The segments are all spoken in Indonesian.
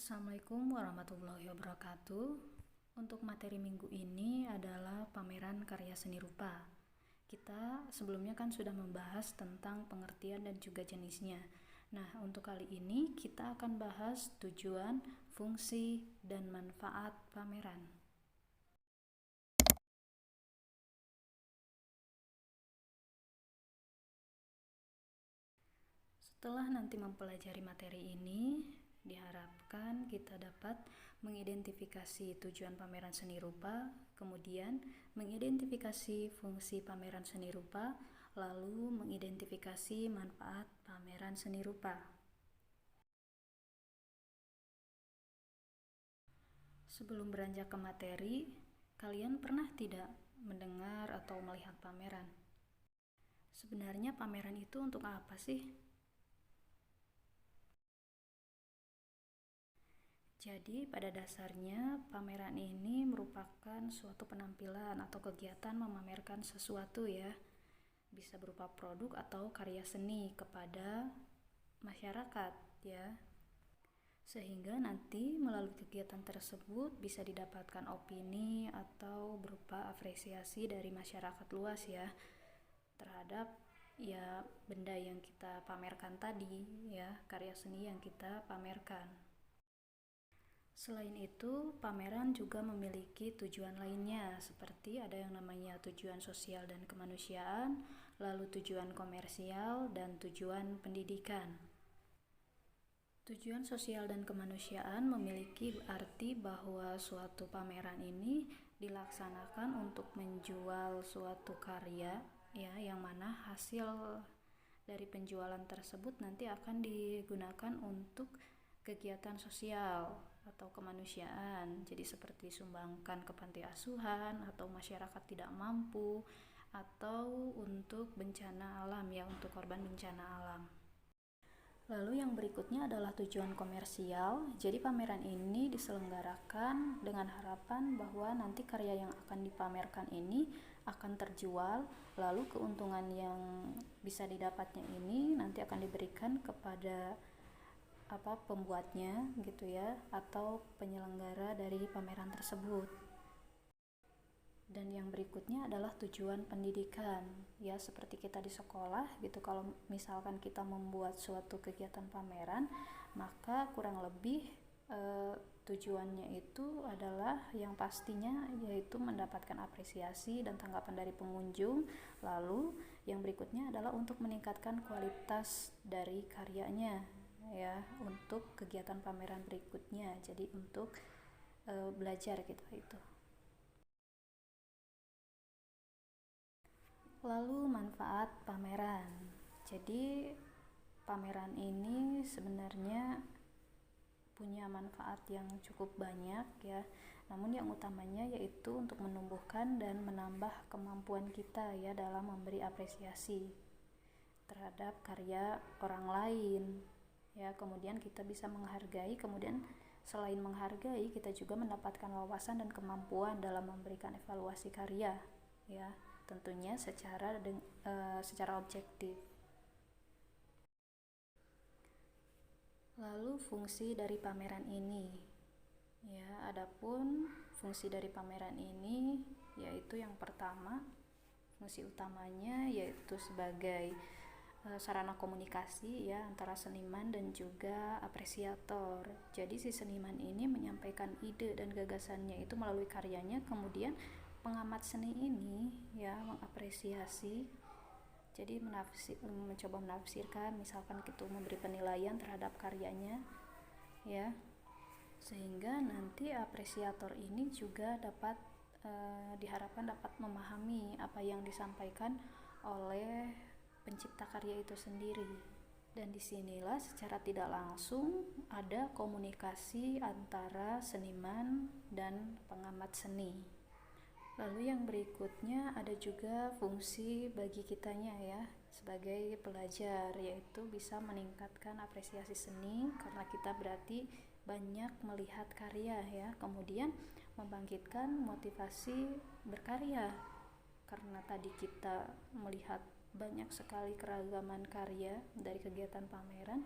Assalamualaikum warahmatullahi wabarakatuh. Untuk materi minggu ini adalah pameran karya seni rupa. Kita sebelumnya kan sudah membahas tentang pengertian dan juga jenisnya. Nah, untuk kali ini kita akan bahas tujuan, fungsi, dan manfaat pameran. Setelah nanti mempelajari materi ini, diharapkan kita dapat mengidentifikasi tujuan pameran seni rupa, kemudian mengidentifikasi fungsi pameran seni rupa, lalu mengidentifikasi manfaat pameran seni rupa. Sebelum beranjak ke materi, kalian pernah tidak mendengar atau melihat pameran? Sebenarnya pameran itu untuk apa sih? Jadi, pada dasarnya, pameran ini merupakan suatu penampilan atau kegiatan memamerkan sesuatu ya. Bisa berupa produk atau karya seni kepada masyarakat ya. Sehingga nanti melalui kegiatan tersebut bisa didapatkan opini atau berupa apresiasi dari masyarakat luas ya terhadap ya benda yang kita pamerkan tadi ya, karya seni yang kita pamerkan. Selain itu, pameran juga memiliki tujuan lainnya, seperti ada yang namanya tujuan sosial dan kemanusiaan, lalu tujuan komersial, dan tujuan pendidikan. Tujuan sosial dan kemanusiaan memiliki arti bahwa suatu pameran ini dilaksanakan untuk menjual suatu karya, ya, yang mana hasil dari penjualan tersebut nanti akan digunakan untuk kegiatan sosial atau kemanusiaan, jadi seperti sumbangkan ke panti asuhan atau masyarakat tidak mampu, atau untuk bencana alam ya, untuk korban bencana alam. Lalu yang berikutnya adalah tujuan komersial. Jadi pameran ini diselenggarakan dengan harapan bahwa nanti karya yang akan dipamerkan ini akan terjual, lalu keuntungan yang bisa didapatnya ini nanti akan diberikan kepada pembuatnya gitu ya, atau penyelenggara dari pameran tersebut. Dan yang berikutnya adalah tujuan pendidikan ya, seperti kita di sekolah gitu. Kalau misalkan kita membuat suatu kegiatan pameran, maka kurang lebih tujuannya itu adalah yang pastinya yaitu mendapatkan apresiasi dan tanggapan dari pengunjung. Lalu yang berikutnya adalah untuk meningkatkan kualitas dari karyanya ya, untuk kegiatan pameran berikutnya, jadi untuk belajar gitu itu. Lalu manfaat pameran. Jadi pameran ini sebenarnya punya manfaat yang cukup banyak ya. Namun yang utamanya yaitu untuk menumbuhkan dan menambah kemampuan kita ya dalam memberi apresiasi terhadap karya orang lain. Ya, kemudian kita bisa menghargai, kemudian selain menghargai kita juga mendapatkan wawasan dan kemampuan dalam memberikan evaluasi karya ya, tentunya secara objektif. Lalu fungsi dari pameran ini ya, adapun fungsi dari pameran ini yaitu yang pertama, fungsi utamanya yaitu sebagai sarana komunikasi ya antara seniman dan juga apresiator. Jadi si seniman ini menyampaikan ide dan gagasannya itu melalui karyanya, kemudian pengamat seni ini ya mengapresiasi, jadi mencoba menafsirkan, misalkan gitu, memberi penilaian terhadap karyanya ya, sehingga nanti apresiator ini juga dapat diharapkan dapat memahami apa yang disampaikan oleh pencipta karya itu sendiri. Dan disinilah secara tidak langsung ada komunikasi antara seniman dan pengamat seni. Lalu yang berikutnya ada juga fungsi bagi kitanya ya sebagai pelajar, yaitu bisa meningkatkan apresiasi seni karena kita berarti banyak melihat karya ya, kemudian membangkitkan motivasi berkarya karena tadi kita melihat banyak sekali keragaman karya dari kegiatan pameran,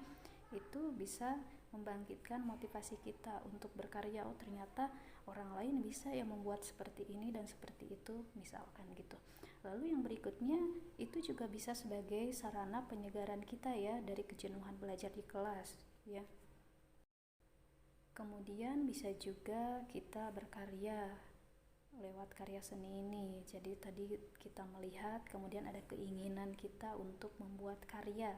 itu bisa membangkitkan motivasi kita untuk berkarya. Oh, ternyata orang lain bisa ya membuat seperti ini dan seperti itu, misalkan gitu. Lalu yang berikutnya itu juga bisa sebagai sarana penyegaran kita ya dari kejenuhan belajar di kelas ya. Kemudian bisa juga kita berkarya lewat karya seni ini. Jadi tadi kita melihat kemudian ada keinginan kita untuk membuat karya.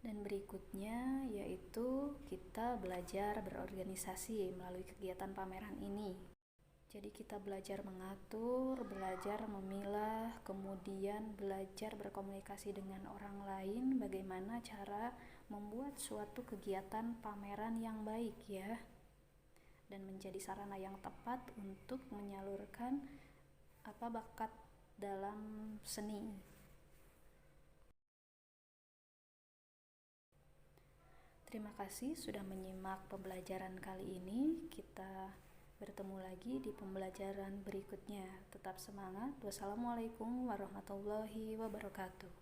Dan berikutnya yaitu kita belajar berorganisasi melalui kegiatan pameran ini. Jadi kita belajar mengatur, belajar memilah, kemudian belajar berkomunikasi dengan orang lain, bagaimana cara membuat suatu kegiatan pameran yang baik ya. Dan menjadi sarana yang tepat untuk menyalurkan bakat dalam seni. Terima kasih sudah menyimak pembelajaran kali ini. Kita bertemu lagi di pembelajaran berikutnya. Tetap semangat. Wassalamualaikum warahmatullahi wabarakatuh.